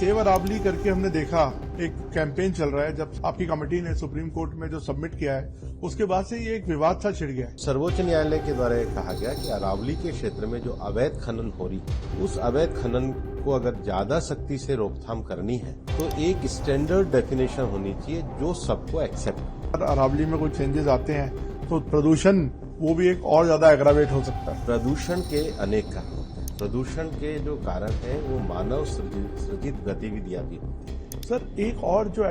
Save Aravalli करके हमने देखा एक कैंपेन चल रहा है, जब आपकी कमेटी ने सुप्रीम कोर्ट में जो सबमिट किया है उसके बाद से ये एक विवाद सा छिड़ गया है। सर्वोच्च न्यायालय के द्वारा कहा गया कि अरावली के क्षेत्र में जो अवैध खनन हो रही है, उस अवैध खनन को अगर ज्यादा सख्ती से रोकथाम करनी है तो एक स्टैंडर्ड डेफिनेशन होनी चाहिए जो सबको एक्सेप्ट। अरावली में कोई चेंजेस आते हैं तो प्रदूषण वो भी एक और ज्यादा एग्रावेट हो सकता है। प्रदूषण के अनेक कारण होते हैं। प्रदूषण के जो कारण है वो मानव सृजित गतिविधियां भी होती हैं। सर, एक और जो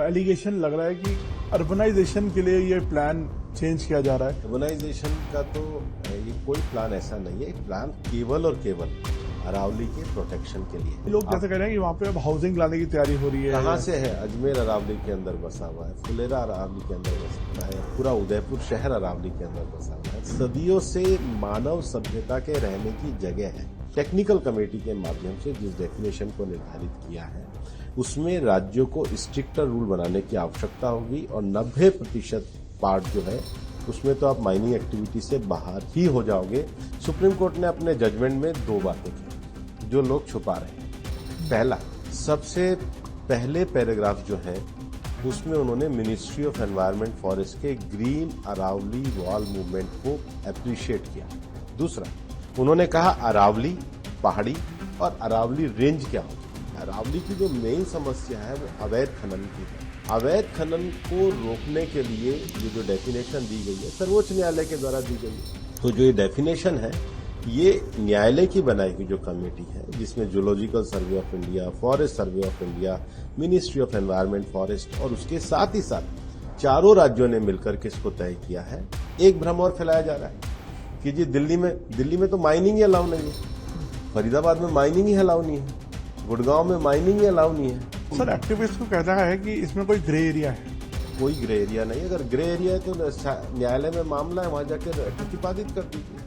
एलिगेशन लग रहा है कि अर्बनाइजेशन के लिए ये प्लान चेंज किया जा रहा है। अर्बनाइजेशन का तो ये कोई प्लान ऐसा नहीं है। प्लान केवल और केवल अरावली के प्रोटेक्शन के लिए। लोग जैसे कह रहे हैं कि वहाँ पे अब हाउसिंग लाने की तैयारी हो रही है। कहाँ से है? अजमेर अरावली के अंदर बसा हुआ है, फुलेरा अरावली के अंदर बसा हुआ है, पूरा उदयपुर शहर अरावली के अंदर बसा हुआ है। सदियों से मानव सभ्यता के रहने की जगह है। टेक्निकल कमेटी के माध्यम से जिस डेफिनेशन को निर्धारित किया है उसमें राज्यों को स्ट्रिक्टर रूल बनाने की आवश्यकता होगी और 90% पार्ट जो है उसमें तो आप माइनिंग एक्टिविटी से बाहर ही हो जाओगे। सुप्रीम कोर्ट ने अपने जजमेंट में 2 बातें की जो लोग छुपा रहे हैं। पहला, सबसे पहले पैराग्राफ जो है उसमें उन्होंने मिनिस्ट्री ऑफ एनवायरनमेंट फॉरेस्ट के ग्रीन अरावली वॉल मूवमेंट को अप्रिशिएट किया। दूसरा, उन्होंने कहा अरावली पहाड़ी और अरावली रेंज क्या होगी। अरावली की जो मेन समस्या है वो अवैध खनन की है। अवैध खनन को रोकने के लिए ये जो डेफिनेशन दी गई है सर्वोच्च न्यायालय के द्वारा दी गई है। तो जो ये डेफिनेशन है ये न्यायालय की बनाई हुई जो कमेटी है जिसमें zoological survey of India, forest survey of India, ministry of environment forest और उसके साथ ही साथ 4 राज्यों ने मिलकर के इसको तय किया है। एक भ्रम और फैलाया जा रहा है कि जी दिल्ली में तो माइनिंग ही अलाउ नहीं है, फरीदाबाद में माइनिंग ही अलाउ नहीं है, गुड़गांव में माइनिंग ही अलाउ नहीं है। सर, एक्टिविस्ट को कहता है कि इसमें कोई ग्रे एरिया है। कोई ग्रे एरिया नहीं। अगर ग्रे एरिया है तो न्यायालय में मामला है, वहां जाकर प्रतिपादित कर दीजिए।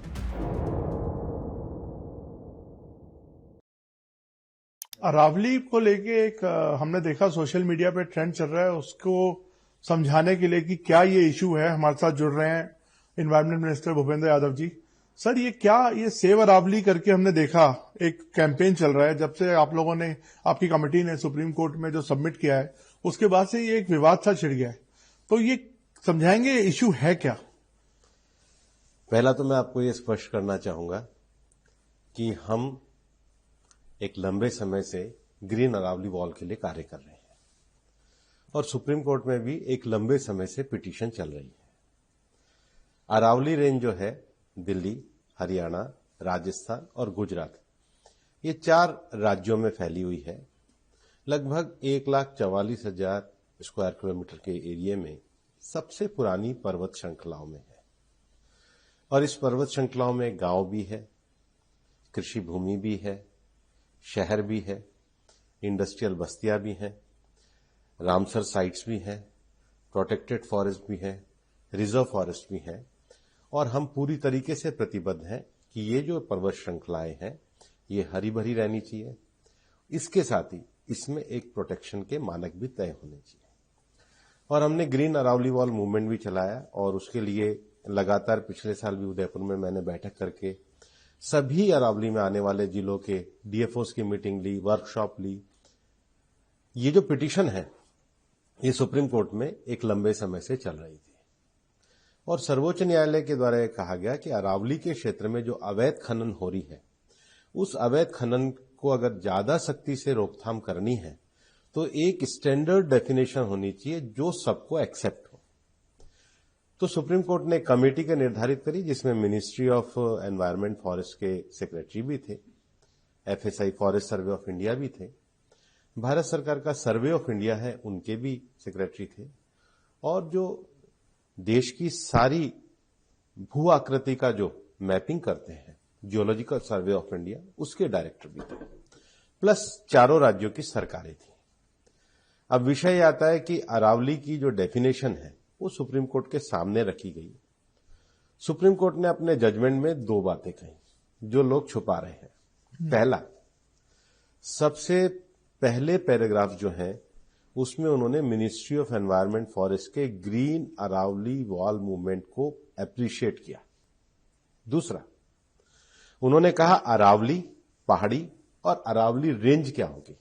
अरावली को लेके एक हमने देखा सोशल मीडिया पे ट्रेंड चल रहा है, उसको समझाने के लिए कि क्या ये इशू है। हमारे साथ जुड़ रहे हैं environment minister Bhupendra Yadav ji. Sir, ये सेव अरावली करके हमने देखा एक कैंपेन चल रहा है, जब से आप लोगों ने, आपकी कमेटी ने सुप्रीम कोर्ट में जो सबमिट किया है उसके बाद से ये एक विवाद सा छिड़ गया है। तो ये समझाएंगे इशू है क्या? पहला तो मैं आपको ये स्पष्ट करना चाहूंगा कि हम एक लंबे समय से ग्रीन अरावली वॉल के लिए कार्य कर रहे हैं और सुप्रीम कोर्ट में भी एक लंबे समय से पिटीशन चल रही है। अरावली रेंज जो है दिल्ली, हरियाणा, राजस्थान और गुजरात, ये 4 राज्यों में फैली हुई है। लगभग 1,44,000 स्क्वायर किलोमीटर के एरिया में सबसे पुरानी पर्वत श्रृंखलाओं में है और इस पर्वत श्रृंखलाओं में गांव भी है, कृषि भूमि भी है, शहर भी है, इंडस्ट्रियल बस्तियां भी हैं, रामसर साइट्स भी हैं, प्रोटेक्टेड फॉरेस्ट भी है, रिजर्व फॉरेस्ट भी है और हम पूरी तरीके से प्रतिबद्ध हैं कि ये जो पर्वत श्रृंखलाएं हैं ये हरी भरी रहनी चाहिए। इसके साथ ही इसमें एक प्रोटेक्शन के मानक भी तय होने चाहिए और हमने ग्रीन अरावली वॉल मूवमेंट भी चलाया और उसके लिए लगातार पिछले साल भी उदयपुर में मैंने बैठक करके सभी अरावली में आने वाले जिलों के डीएफओस की मीटिंग ली, वर्कशॉप ली। ये जो पिटीशन है ये सुप्रीम कोर्ट में एक लंबे समय से चल रही थी और सर्वोच्च न्यायालय के द्वारा कहा गया कि अरावली के क्षेत्र में जो अवैध खनन हो रही है उस अवैध खनन को अगर ज्यादा सख्ती से रोकथाम करनी है तो एक स्टैंडर्ड डेफिनेशन होनी चाहिए जो सबको एक्सेप्ट हो। तो सुप्रीम कोर्ट ने कमेटी के निर्धारित करी जिसमें मिनिस्ट्री ऑफ एनवायरनमेंट फॉरेस्ट के सेक्रेटरी भी थे, FSI forest survey of India भी थे, भारत सरकार का सर्वे ऑफ इंडिया है उनके भी सेक्रेटरी थे और जो देश की सारी भू आकृति का जो मैपिंग करते हैं जियोलॉजिकल सर्वे ऑफ इंडिया उसके डायरेक्टर भी थे, प्लस 4 राज्यों की सरकारें थी। अब विषय आता है कि अरावली की जो डेफिनेशन है वो सुप्रीम कोर्ट के सामने रखी गई। सुप्रीम कोर्ट ने अपने जजमेंट में 2 बातें कही जो लोग छुपा रहे हैं। पहला, सबसे पहले पैराग्राफ जो है उसमें उन्होंने मिनिस्ट्री ऑफ एनवायरनमेंट फॉरेस्ट के ग्रीन अरावली वॉल मूवमेंट को अप्रिशिएट किया। दूसरा, उन्होंने कहा अरावली पहाड़ी और अरावली रेंज क्या होगी।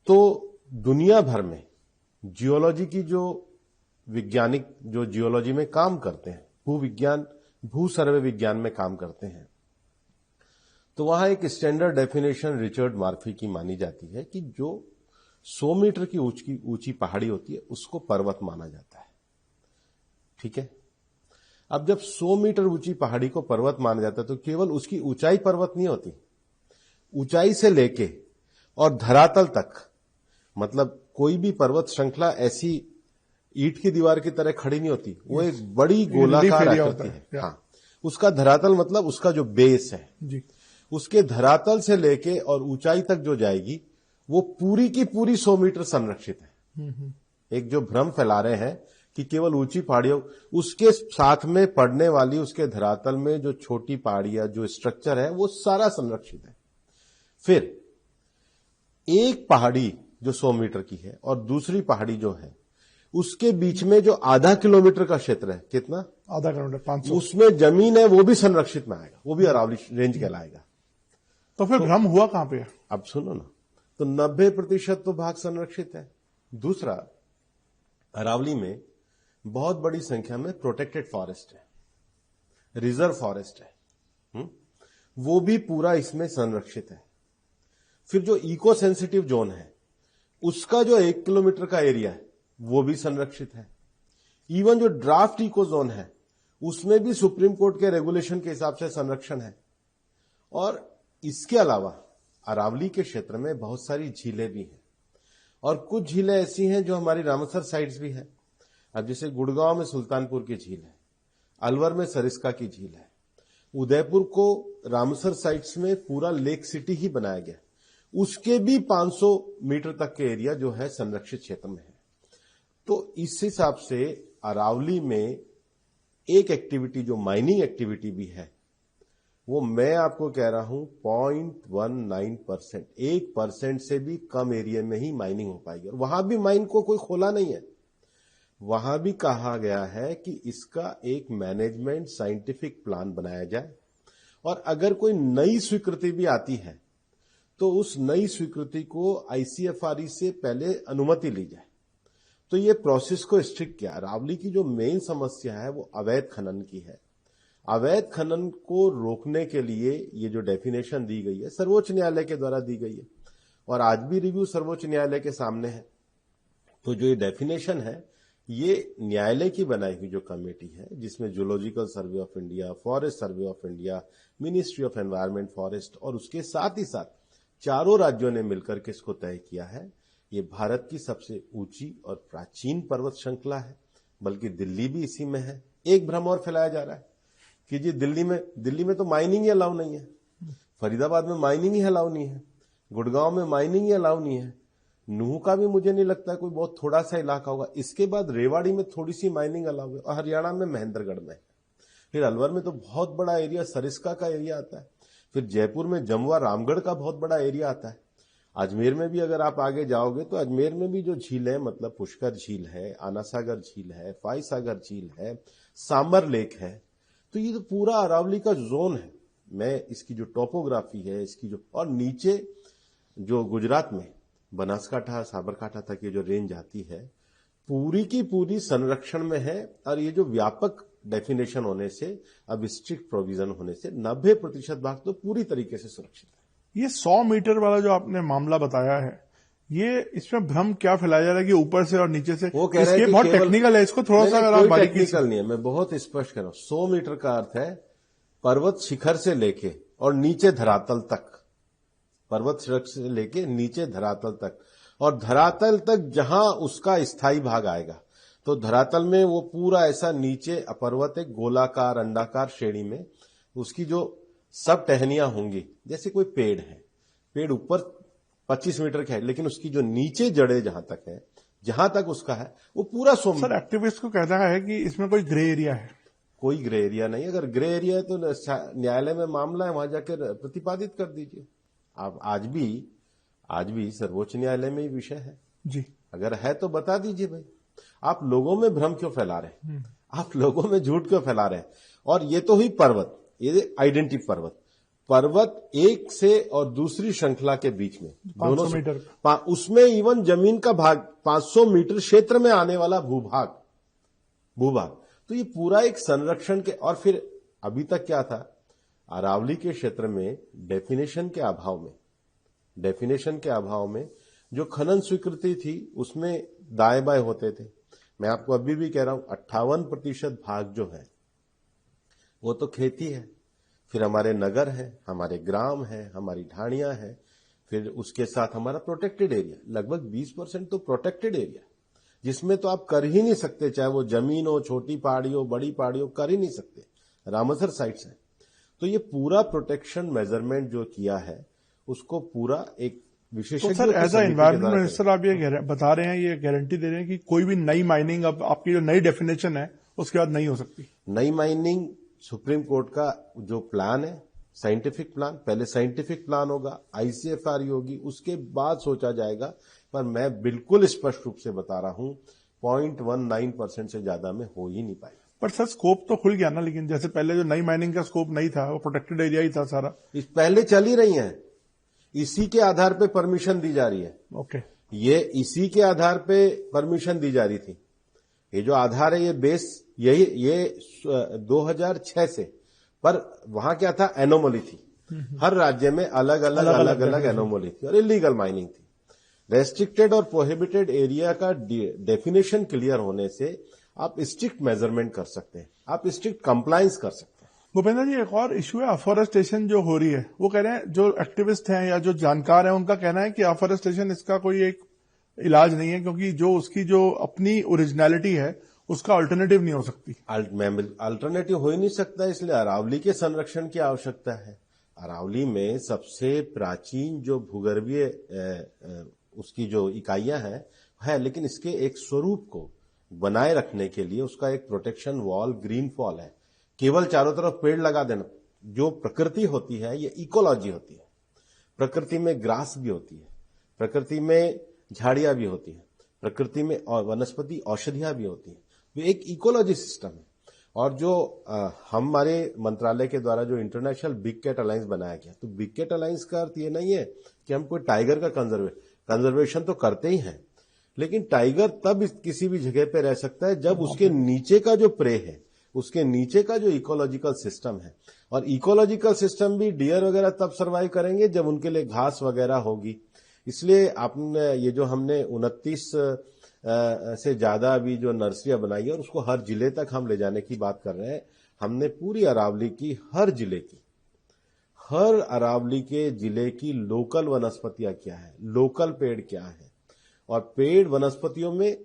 तो दुनिया भर में जियोलॉजी की जो वैज्ञानिक जो जियोलॉजी में काम करते हैं, भूविज्ञान भू सर्वे विज्ञान में काम करते हैं, तो वहां एक स्टैंडर्ड डेफिनेशन रिचर्ड मर्फी की मानी जाती है कि जो 100 मीटर की ऊंची पहाड़ी होती है उसको पर्वत माना जाता है। ठीक है, अब जब 100 मीटर ऊंची पहाड़ी को पर्वत माना जाता है तो केवल उसकी ऊंचाई पर्वत नहीं होती, ऊंचाई से लेके और धरातल तक, मतलब कोई भी पर्वत श्रृंखला ऐसी ईंट की दीवार की तरह खड़ी नहीं होती, वो एक बड़ी गोलाकार आकृति है। हाँ, उसका धरातल मतलब उसका जो बेस है जी, उसके धरातल से लेके और ऊंचाई तक जो जाएगी वो पूरी की पूरी 100 मीटर संरक्षित है। एक जो भ्रम फैला रहे हैं कि केवल ऊंची पहाड़ियों, उसके साथ में पड़ने वाली उसके धरातल में जो छोटी पहाड़ियां जो स्ट्रक्चर है वो सारा संरक्षित है। फिर एक पहाड़ी जो 100 मीटर की है और दूसरी पहाड़ी जो है उसके बीच में जो आधा किलोमीटर का क्षेत्र है, कितना, आधा किलोमीटर 500, उसमें जमीन है वो भी संरक्षित में आएगा, वो भी अरावली रेंज कहलाएगा। तो फिर भ्रम हुआ कहां पे? अब सुनो ना, तो 90% तो भाग संरक्षित है। दूसरा, अरावली में बहुत बड़ी संख्या में प्रोटेक्टेड फॉरेस्ट है, रिजर्व फॉरेस्ट है, वो भी पूरा इसमें संरक्षित है। फिर जो इको सेंसिटिव जोन है उसका जो 1 किलोमीटर का एरिया है वो भी संरक्षित है। इवन जो ड्राफ्ट इको जोन है उसमें भी सुप्रीम कोर्ट के रेगुलेशन के हिसाब से संरक्षण है। और इसके अलावा अरावली के क्षेत्र में बहुत सारी झीलें भी हैं और कुछ झीलें ऐसी हैं जो हमारी रामसर साइट्स भी है। अब जैसे गुड़गांव में सुल्तानपुर की झील है, अलवर में सरिस्का की झील है, उदयपुर को रामसर साइट्स में पूरा लेक सिटी ही बनाया गया, उसके भी 500 मीटर तक के एरिया जो है संरक्षित क्षेत्र में है। तो इस हिसाब से अरावली में एक एक्टिविटी जो माइनिंग एक्टिविटी भी है वो मैं आपको कह रहा हूं 0.19%, 1% से भी कम एरिया में ही माइनिंग हो पाएगी। और वहां भी माइन को कोई खोला नहीं है, वहां भी कहा गया है कि इसका एक मैनेजमेंट साइंटिफिक प्लान बनाया जाए और अगर कोई नई स्वीकृति भी आती है तो उस नई स्वीकृति को आईसीएफआरई से पहले अनुमति ली जाए। तो ये प्रोसेस को स्ट्रिक्ट किया। अरावली की जो मेन समस्या है वो अवैध खनन की है। अवैध खनन को रोकने के लिए ये जो डेफिनेशन दी गई है सर्वोच्च न्यायालय के द्वारा दी गई है और आज भी रिव्यू सर्वोच्च न्यायालय के सामने है। तो जो ये डेफिनेशन है ये न्यायालय की बनाई हुई जो कमेटी है जिसमें zoological survey of India, forest survey of India, ministry of environment, forest और उसके साथ ही साथ चारों राज्यों ने मिलकर के इसको तय किया है। ये भारत की सबसे ऊंची और प्राचीन पर्वत श्रृंखला है, बल्कि दिल्ली भी इसी में है। एक भ्रम और फैलाया जा रहा है कि जी दिल्ली में तो माइनिंग ही अलाउ नहीं है, फरीदाबाद में माइनिंग ही अलाउ नहीं है, गुड़गांव में माइनिंग ही अलाउ नहीं है, नूह का भी मुझे नहीं लगता कोई बहुत थोड़ा सा इलाका होगा, इसके बाद रेवाड़ी में थोड़ी सी माइनिंग अलाउ है और हरियाणा में महेंद्रगढ़ में, फिर अलवर में तो बहुत बड़ा एरिया सरिस्का का एरिया आता है, फिर जयपुर में जमुआ रामगढ़ का बहुत बड़ा एरिया आता है। अजमेर में भी अगर आप आगे जाओगे तो अजमेर में भी जो झील है, मतलब पुष्कर झील है, आनासागर झील है, फाईसागर झील है, सांबर लेक है, तो ये तो पूरा अरावली का जोन है। मैं इसकी जो टोपोग्राफी है इसकी जो, और नीचे जो गुजरात में बनासकांठा साबरकांठा तक ये जो रेंज आती है पूरी की पूरी संरक्षण में है। और ये जो व्यापक डेफिनेशन होने से, अब स्ट्रिक्ट प्रोविजन होने से 90% भाग तो पूरी तरीके से सुरक्षित है। ये 100 मीटर वाला जो आपने मामला बताया है, ये इसमें भ्रम क्या फैलाया जा रहा है कि ऊपर से और नीचे से? वो कह रहे हैं कि बहुत टेक्निकल है, इसको थोड़ा सा कोई टेक्निकल नहीं है, मैं बहुत स्पष्ट कर रहा हूं। 100 मीटर का अर्थ है पर्वत शिखर से लेके और नीचे धरातल तक, पर्वत शिखर से लेके नीचे धरातल तक, और धरातल तक जहां उसका स्थायी भाग आएगा, तो धरातल में वो पूरा ऐसा नीचे पर्वत एक गोलाकार अंडाकार श्रेणी में उसकी जो सब टहनियां होंगी, जैसे कोई पेड़ है, पेड़ ऊपर 25 मीटर का है लेकिन उसकी जो नीचे जड़े जहां तक है, जहां तक उसका है वो पूरा 100 मीटर। सर, एक्टिविस्ट को कहना है कि इसमें कोई ग्रे एरिया है। कोई ग्रे एरिया नहीं। अगर ग्रे एरिया है तो न्यायालय में मामला है, वहां जाकर प्रतिपादित कर दीजिए। आप आज भी सर्वोच्च न्यायालय में ही विषय है जी, अगर है तो बता दीजिए भाई। आप लोगों में भ्रम क्यों फैला रहे हैं, आप लोगों में झूठ क्यों फैला रहे हैं? और ये तो हुई पर्वत, ये आइडेंटिटी पर्वत। पर्वत एक से और दूसरी श्रृंखला के बीच में 500 मीटर उसमें इवन जमीन का भाग 500 मीटर क्षेत्र में आने वाला भूभाग तो ये पूरा एक संरक्षण के। और फिर अभी तक क्या था, अरावली के क्षेत्र में डेफिनेशन के अभाव में जो खनन स्वीकृति थी उसमें दाएं बाएं होते थे। मैं आपको अभी भी कह रहा हूं 58% भाग जो है वो तो खेती है, फिर हमारे नगर है, हमारे ग्राम है, हमारी ढाणियां है, फिर उसके साथ हमारा प्रोटेक्टेड एरिया, लगभग 20% तो प्रोटेक्टेड एरिया जिसमें तो आप कर ही नहीं सकते, चाहे वो जमीन हो, छोटी पहाड़ी हो, बड़ी पहाड़ी हो, कर ही नहीं सकते। रामसर साइट्स है। तो ये पूरा प्रोटेक्शन मेजरमेंट जो किया है उसको पूरा एक विशेषज्ञ। तो sir as a environment minister आप ये बता रहे हैं, ये गारंटी दे रहे हैं कि कोई भी नई माइनिंग, अब आपकी जो नई डेफिनेशन है उसके बाद नहीं हो सकती नई माइनिंग। सुप्रीम कोर्ट का जो प्लान है, साइंटिफिक प्लान, पहले साइंटिफिक प्लान होगा, आईसीएफआर होगी, उसके बाद सोचा जाएगा। पर मैं बिल्कुल स्पष्ट रूप से बता रहा हूं 0.19% से ज्यादा में हो ही नहीं पाएगा। पर सर स्कोप तो खुल गया ना, लेकिन जैसे पहले जो नई माइनिंग का स्कोप नहीं था, वो प्रोटेक्टेड एरिया ही था सारा। इस पहले चल ही रही है, इसी के आधार पे परमिशन दी जा रही है। ओके, ये इसी के आधार पे परमिशन दी जा रही थी। ये जो आधार है, ये बेस ये 2006 से। पर वहां क्या था, एनोमली थी, हर राज्य में अलग अलग एनोमली थी और इलीगल माइनिंग थी। रेस्ट्रिक्टेड और प्रोहिबिटेड एरिया का डेफिनेशन क्लियर होने से आप स्ट्रिक्ट मेजरमेंट कर सकते हैं, आप स्ट्रिक्ट कंप्लायंस कर सकते हैं। भूपेंद्र जी, एक और इश्यू है अफॉरेस्टेशन जो हो रही है। वो कह रहे हैं, जो एक्टिविस्ट हैं या जो जानकार हैं, उनका कहना है कि अफॉरेस्टेशन इसका कोई एक इलाज नहीं है, क्योंकि जो उसकी जो अपनी ओरिजिनलिटी है उसका अल्टरनेटिव नहीं हो सकती। अल्टरनेटिव हो ही नहीं सकता, इसलिए अरावली के संरक्षण की आवश्यकता है। अरावली में सबसे प्राचीन जो भूगर्भीय उसकी जो इकाइयां है, लेकिन इसके एक स्वरूप को बनाए रखने के लिए उसका एक प्रोटेक्शन वॉल ग्रीन वॉल है। केवल चारों तरफ पेड़ लगा देना, जो प्रकृति होती है ये इकोलॉजी होती है। प्रकृति में ग्रास भी होती है, प्रकृति में झाड़ियां भी होती है, प्रकृति में वनस्पति औषधियां भी होती है। ये एक इकोलॉजी सिस्टम है। और जो हमारे मंत्रालय के द्वारा जो इंटरनेशनल बिग कैट अलायंस बनाया गया, तो बिग कैट अलायंस का अर्थ ये नहीं है कि हम कोई टाइगर का कंजर्वेशन तो करते ही हैं, लेकिन टाइगर तब किसी भी जगह पे रह सकता है जब उसके नीचे का जो प्रे है, उसके नीचे का जो इकोलॉजिकल सिस्टम है। और इकोलॉजिकल सिस्टम भी डियर वगैरह तब सर्वाइव करेंगे जब उनके लिए घास वगैरह होगी। इसलिए आपने ये जो हमने 29 से ज्यादा अभी जो नर्सरियां बनाई है और उसको हर जिले तक हम ले जाने की बात कर रहे हैं। हमने पूरी अरावली की हर अरावली के जिले की लोकल वनस्पतियां क्या है, लोकल पेड़ क्या है, और पेड़ वनस्पतियों में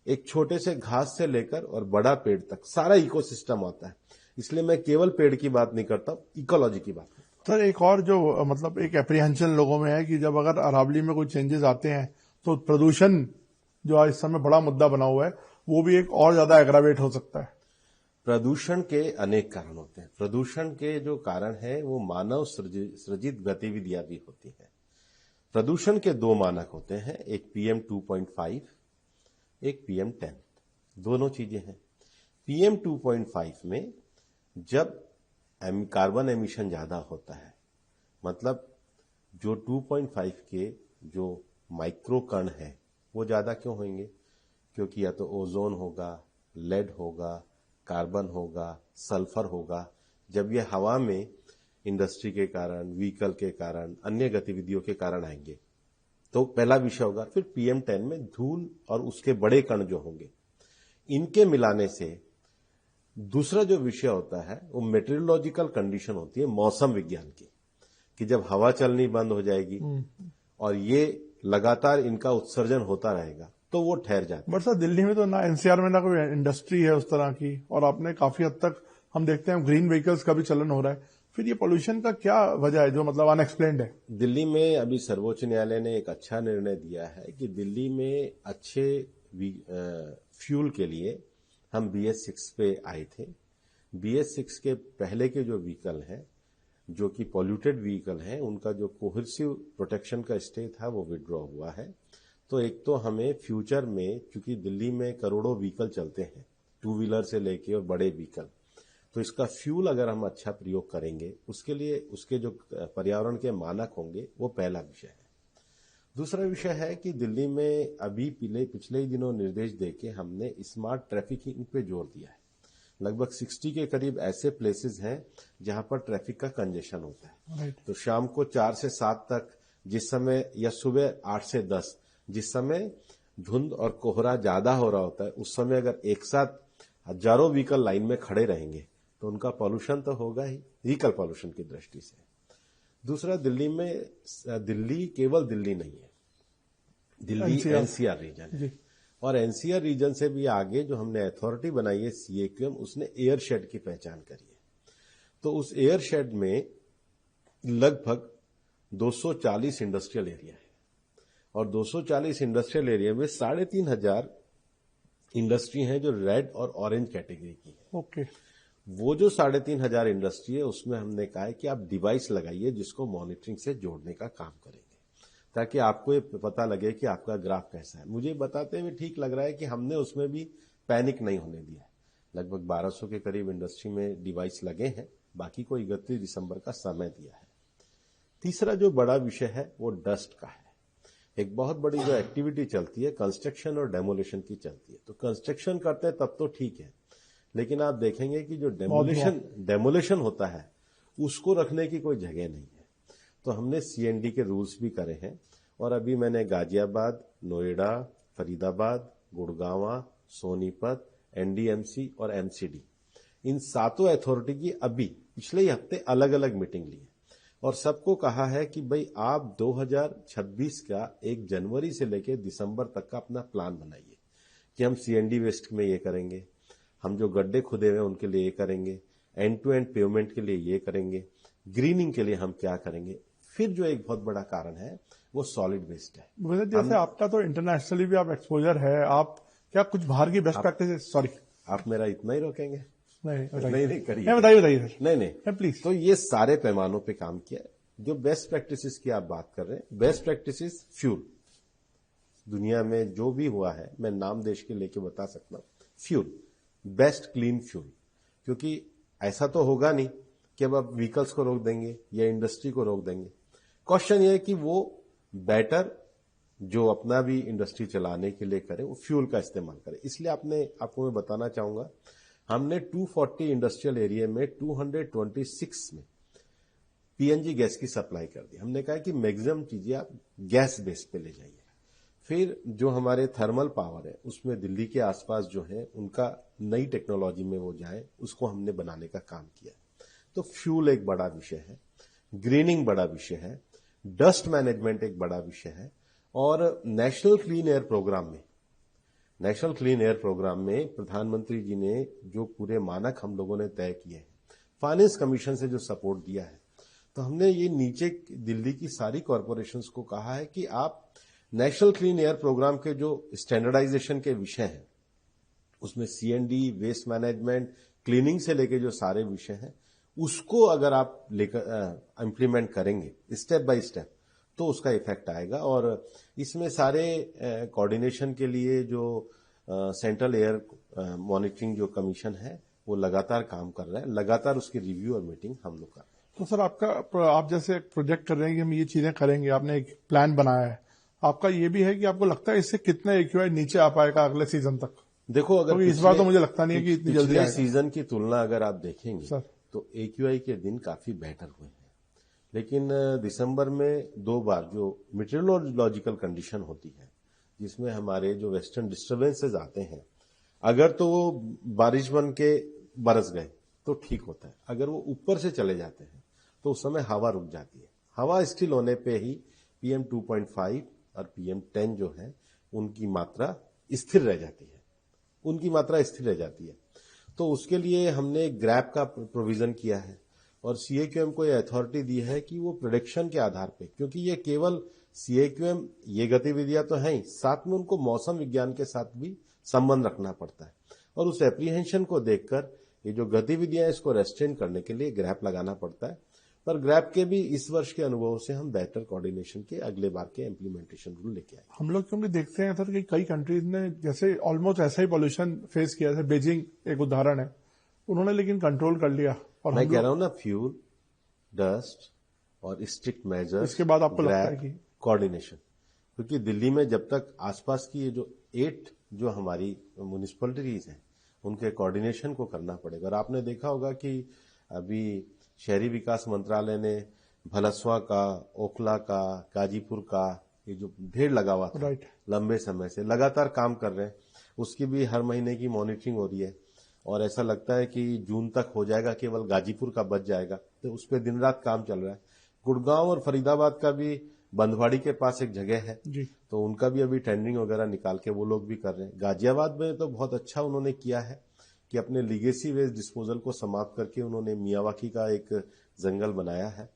एक छोटे से घास से लेकर और बड़ा पेड़ तक सारा इकोसिस्टम आता है। इसलिए मैं केवल पेड़ की बात नहीं करता, इकोलॉजी की बात करता। सर एक और जो मतलब एक एप्रीहेंशन लोगों में है कि जब अगर अरावली में कोई चेंजेस आते हैं तो प्रदूषण जो इस समय बड़ा मुद्दा बना हुआ है, वो भी एक और ज्यादा एग्रावेट हो सकता है। प्रदूषण के अनेक कारण होते हैं। प्रदूषण के जो कारण है वो मानव सृजित गतिविधियां भी होती हैं। प्रदूषण के दो मानक होते हैं, एक PM 2.5, एक PM 10। दोनों चीजें हैं। PM 2.5 में जब कार्बन एमिशन ज्यादा होता है, मतलब जो 2.5 के जो माइक्रो कण है वो ज्यादा क्यों होंगे, क्योंकि या तो ओजोन होगा, लेड होगा, कार्बन होगा, सल्फर होगा। जब ये हवा में इंडस्ट्री के कारण, व्हीकल के कारण, अन्य गतिविधियों के कारण आएंगे, तो पहला विषय होगा। फिर PM 10 में धूल और उसके बड़े कण जो होंगे, इनके मिलाने से दूसरा जो विषय होता है वो मेटेरियोलॉजिकल कंडीशन होती है, मौसम विज्ञान की, कि जब हवा चलनी बंद हो जाएगी और ये लगातार इनका उत्सर्जन होता रहेगा तो वो ठहर जाता है। बट सर दिल्ली में तो ना NCR में ना कोई इंडस्ट्री है उस तरह की, और आपने काफी हद तक हम देखते हैं ग्रीन व्हीकल्स का भी चलन हो रहा है। फिर ये पोल्यूशन का क्या वजह है जो मतलब अनएक्सप्लेन्ड है? दिल्ली में अभी सर्वोच्च न्यायालय ने एक अच्छा निर्णय दिया है कि दिल्ली में अच्छे फ्यूल के लिए हम BS6 पे आए थे। BS6 के पहले के जो व्हीकल हैं, जो कि पॉल्यूटेड व्हीकल हैं, उनका जो कोहेसिव प्रोटेक्शन का स्टे था वो विड्रॉ हुआ है। तो एक तो हमें फ्यूचर में, क्योंकि दिल्ली में करोड़ों व्हीकल चलते हैं, टू व्हीलर से लेके और बड़े व्हीकल, तो इसका फ्यूल अगर हम अच्छा प्रयोग करेंगे, उसके लिए उसके जो पर्यावरण के मानक होंगे, वो पहला विषय है। दूसरा विषय है कि दिल्ली में अभी पिछले ही दिनों निर्देश देके हमने स्मार्ट ट्रैफिकिंग पे जोर दिया है। लगभग 60 के करीब ऐसे प्लेसेस हैं जहां पर ट्रैफिक का कंजेशन होता है। तो शाम को 4 से 7 तक जिस समय, या सुबह 8 से 10 जिस समय धुंध और कोहरा ज्यादा हो रहा होता है, उस समय अगर एक साथ हजारों व्हीकल लाइन में खड़े रहेंगे तो उनका पॉल्यूशन तो होगा ही, व्हीकल पॉल्यूशन की दृष्टि से। दूसरा, दिल्ली केवल दिल्ली नहीं है, दिल्ली एनसीआर रीजन है। और एनसीआर रीजन से भी आगे जो हमने अथॉरिटी बनाई है सीएक्यूएम, उसने एयर शेड की पहचान करी है। तो उस एयर शेड में लगभग 240 इंडस्ट्रियल एरिया है, और 240 इंडस्ट्रियल एरिया में 3,500 इंडस्ट्री हैं जो रेड और ऑरेंज कैटेगरी की है। ओके। वो जो 3,500 इंडस्ट्री है, उसमें हमने कहा है कि आप डिवाइस लगाइए जिसको मॉनिटरिंग से जोड़ने का काम करेंगे, ताकि आपको ये पता लगे कि आपका ग्राफ कैसा है। मुझे बताते हुए ठीक लग रहा है कि हमने उसमें भी पैनिक नहीं होने दिया है। लगभग 1200 के करीब इंडस्ट्री में डिवाइस लगे हैं, बाकी को 31 दिसंबर का समय दिया है। तीसरा जो बड़ा विषय है वो डस्ट का है। एक बहुत बड़ी जो एक्टिविटी चलती है कंस्ट्रक्शन और डेमोलिशन की चलती है। तो कंस्ट्रक्शन करते हैं तब तो ठीक है, लेकिन आप देखेंगे कि जो डेमोलिशन होता है उसको रखने की कोई जगह नहीं है। तो हमने सीएनडी के रूल्स भी करे हैं, और अभी मैंने गाजियाबाद, नोएडा, फरीदाबाद, गुड़गांव, सोनीपत, एनडीएमसी और एमसीडी, इन 7 अथॉरिटी की अभी पिछले ही हफ्ते अलग अलग मीटिंग ली है, और सबको कहा है कि भाई आप 2026 का 1 जनवरी से लेकर दिसंबर तक का अपना प्लान बनाइए कि हम सीएनडी वेस्ट में ये करेंगे, हम जो गड्ढे खुदे हुए उनके लिए ये करेंगे, एंड टू एंड पेवमेंट के लिए ये करेंगे, ग्रीनिंग के लिए हम क्या करेंगे। फिर जो एक बहुत बड़ा कारण है वो सॉलिड वेस्ट है। जैसे आपका तो इंटरनेशनली भी आप एक्सपोजर है, आप क्या कुछ बाहर की बेस्ट प्रैक्टिस, सॉरी आप मेरा इतना ही रोकेंगे? नहीं करिए, बताइए सर। नहीं प्लीज। तो ये सारे पैमानों पे काम किया। जो बेस्ट प्रैक्टिसेस की आप बात कर रहे हैं, बेस्ट प्रैक्टिसेस फ्यूल, दुनिया में जो भी हुआ है मैं नाम देश के लेके बता सकता हूं। फ्यूल, बेस्ट क्लीन फ्यूल, क्योंकि ऐसा तो होगा नहीं कि अब आप व्हीकल्स को रोक देंगे या इंडस्ट्री को रोक देंगे। क्वेश्चन ये है कि वो बेटर जो अपना भी इंडस्ट्री चलाने के लिए करे वो फ्यूल का इस्तेमाल करे। इसलिए आपको मैं बताना चाहूंगा, हमने 240 इंडस्ट्रियल एरिया में 226 में पीएनजी गैस की सप्लाई कर दी। हमने कहा कि मैक्सिमम चीजें आप गैस बेस पे ले जाइए। फिर जो हमारे थर्मल पावर है उसमें दिल्ली के आसपास जो है उनका नई टेक्नोलॉजी में वो जाए, उसको हमने बनाने का काम किया। तो फ्यूल एक बड़ा विषय है, ग्रीनिंग बड़ा विषय है, डस्ट मैनेजमेंट एक बड़ा विषय है, और नेशनल क्लीन एयर प्रोग्राम में प्रधानमंत्री जी ने जो पूरे मानक हम लोगों ने तय किए हैं, फाइनेंस कमीशन से जो सपोर्ट दिया है, तो हमने ये नीचे दिल्ली की सारी कॉरपोरेशंस को कहा है कि आप नेशनल क्लीन एयर प्रोग्राम के जो स्टैंडर्डाइजेशन के विषय हैं, उसमें सीएनडी, वेस्ट मैनेजमेंट, क्लीनिंग से लेके जो सारे विषय हैं, उसको अगर आप लेकर इंप्लीमेंट करेंगे स्टेप बाय स्टेप, तो उसका इफेक्ट आएगा। और इसमें सारे कोऑर्डिनेशन के लिए जो सेंट्रल एयर मॉनिटरिंग जो कमीशन है वो लगातार काम कर रहा है, लगातार उसकी रिव्यू और मीटिंग हम लोग कर रहे हैं। तो सर आप जैसे प्रोजेक्ट कर रहे हैं कि हम ये चीजें करेंगे, आपने एक प्लान बनाया है, आपका ये भी है कि आपको लगता है इससे कितना एक्यूआई नीचे आ पाएगा अगले सीजन तक? देखो, अगर इस बार तो मुझे लगता नहीं है कि इतनी जल्दी आएगा। सीजन की तुलना अगर आप देखेंगे सर, तो एक्यूआई के दिन काफी बेटर हुए हैं, लेकिन दिसंबर में 2 बार जो मीटरोलॉजिकल कंडीशन होती है, जिसमें हमारे जो वेस्टर्न डिस्टर्बेंसेज आते हैं, अगर तो वो बारिश बन के बरस गए तो ठीक होता है, अगर वो ऊपर से चले जाते हैं तो उस समय हवा रुक जाती है। हवा स्टिल होने पे ही PM 2.5 और PM 10 जो है उनकी मात्रा स्थिर रह जाती है, तो उसके लिए हमने ग्रैप का प्रोविजन किया है, और सीएक्यूएम को यह अथॉरिटी दी है कि वो प्रेडिक्शन के आधार पे, क्योंकि ये केवल सीएक्यूएम ये गतिविधियां तो हैं ही, साथ में उनको मौसम विज्ञान के साथ भी संबंध रखना पड़ता है, और उस एप्रीहेंशन को देखकर ये जो गतिविधियां इसको रेस्ट्रेन करने के लिए ग्रैप लगाना पड़ता है। पर ग्रैप के भी इस वर्ष के अनुभव से हम बेहतर कोऑर्डिनेशन के अगले बार के इम्प्लीमेंटेशन रूल लेके आए। हम लोग क्योंकि देखते हैं सर कि कई कंट्रीज ने जैसे ऑलमोस्ट ऐसा ही पॉल्यूशन फेस किया है, बीजिंग एक उदाहरण है, उन्होंने लेकिन कंट्रोल कर लिया। और मैं कह रहा हूं ना, फ्यूल, डस्ट और स्ट्रिक्ट मेजर्स, इसके बाद आपको लगता है कि कोऑर्डिनेशन, क्योंकि दिल्ली में जब तक आसपास की ये जो 8 जो हमारी म्युनिसिपैलिटीज हैं उनके कोऑर्डिनेशन को करना पड़ेगा। और आपने देखा होगा कि अभी शहरी विकास मंत्रालय ने भलसवा का, ओखला का, गाजीपुर का ये जो ढेर लगा हुआ था लंबे समय से, लगातार काम कर रहे हैं। उसकी भी हर महीने की मॉनिटरिंग हो रही है और ऐसा लगता है कि जून तक हो जाएगा, केवल गाजीपुर का बच जाएगा, तो उस पर दिन रात काम चल रहा है। गुड़गांव और फरीदाबाद का भी बंधवाड़ी के पास एक जगह है जी, तो उनका भी अभी टेंडरिंग वगैरह निकाल के वो लोग भी कर रहे हैं। गाजियाबाद में तो बहुत अच्छा उन्होंने किया है कि अपने लीगेसी वेस्ट डिस्पोजल को समाप्त करके उन्होंने मियावाकी का एक जंगल बनाया है।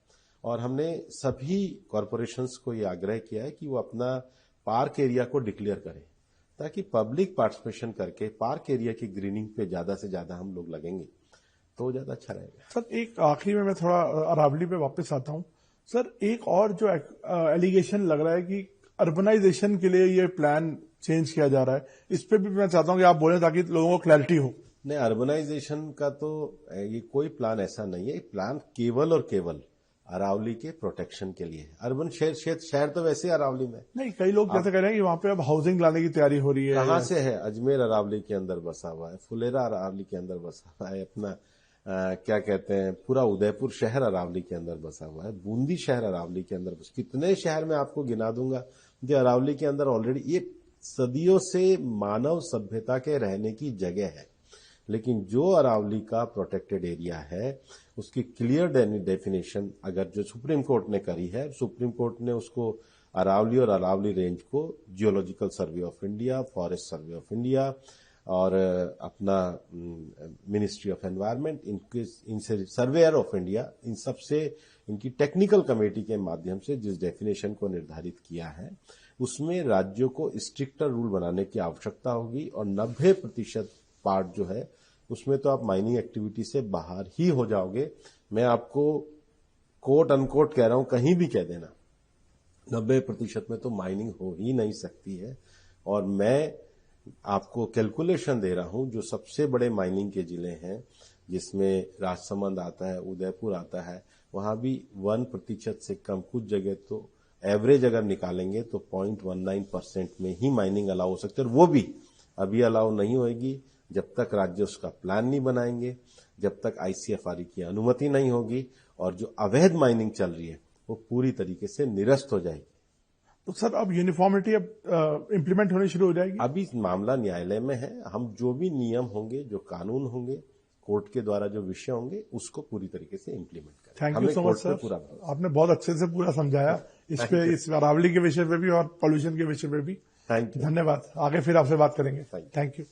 और हमने सभी कॉरपोरेशंस को ये आग्रह किया है कि वो अपना पार्क एरिया को डिक्लेयर करें, ताकि पब्लिक पार्टिसिपेशन करके पार्क एरिया की ग्रीनिंग पे ज्यादा से ज्यादा हम लोग लगेंगे तो ज्यादा अच्छा रहेगा। सर एक आखिरी में मैं थोड़ा अरावली पे वापस आता हूं। सर एक और जो एलिगेशन लग रहा है कि अर्बनाइजेशन के लिए ये प्लान चेंज किया जा रहा है, इस पे भी मैं चाहता हूं कि आप बोलें ताकि लोगों को क्लैरिटी हो। नहीं, अर्बनाइजेशन का तो ये कोई प्लान ऐसा नहीं है। प्लान केवल और केवल अरावली के प्रोटेक्शन के लिए। अर्बन शहर तो वैसे अरावली में नहीं, कई लोग जैसे कह रहे हैं कि वहां पे अब हाउसिंग लाने की तैयारी हो रही है। कहां से है? अजमेर अरावली के अंदर बसा हुआ है, फुलेरा अरावली के अंदर बसा हुआ है, अपना क्या कहते हैं, पूरा उदयपुर शहर अरावली के अंदर बसा हुआ है, बूंदी शहर अरावली के अंदर बसा। कितने शहर में आपको गिना दूंगा जो अरावली के अंदर ऑलरेडी, ये सदियों से मानव सभ्यता के रहने की जगह है। लेकिन जो अरावली का प्रोटेक्टेड एरिया है उसकी क्लियर डेफिनेशन अगर जो सुप्रीम कोर्ट ने करी है, सुप्रीम कोर्ट ने उसको अरावली और अरावली रेंज को geological survey of India, forest survey of India और अपना मिनिस्ट्री ऑफ एनवायरनमेंट, इनसे सर्वेयर ऑफ इंडिया, इन सब से इनकी टेक्निकल कमेटी के माध्यम से जिस डेफिनेशन को निर्धारित किया है उसमें राज्यों को स्ट्रिक्टर रूल बनाने की आवश्यकता होगी। और 90% पार्ट जो है उसमें तो आप माइनिंग एक्टिविटी से बाहर ही हो जाओगे। मैं आपको कोट अनकोट कह रहा हूं, कहीं भी कह देना 90% में तो माइनिंग हो ही नहीं सकती है। और मैं आपको कैलकुलेशन दे रहा हूं, जो सबसे बड़े माइनिंग के जिले हैं जिसमें राजसमंद आता है, उदयपुर आता है, वहां भी 1% से कम, कुछ जगह तो एवरेज अगर निकालेंगे तो 0.19% में ही माइनिंग अलाउ हो सकती है। और वो भी अभी अलाउ नहीं होगी जब तक राज्य उसका प्लान नहीं बनाएंगे, जब तक आईसीएफआर की अनुमति नहीं होगी, और जो अवैध माइनिंग चल रही है वो पूरी तरीके से निरस्त हो जाएगी। तो सर अब यूनिफॉर्मिटी अब इम्प्लीमेंट होनी शुरू हो जाएगी? अभी मामला न्यायालय में है। हम जो भी नियम होंगे, जो कानून होंगे, कोर्ट के द्वारा जो विषय होंगे उसको पूरी तरीके से इम्प्लीमेंट करें। Thank you so much sir, आपने बहुत अच्छे से पूरा समझाया इस अरावली के विषय पे भी और पॉल्यूशन के विषय पे भी। थैंक यू, धन्यवाद। आगे फिर आपसे बात करेंगे। Thank you.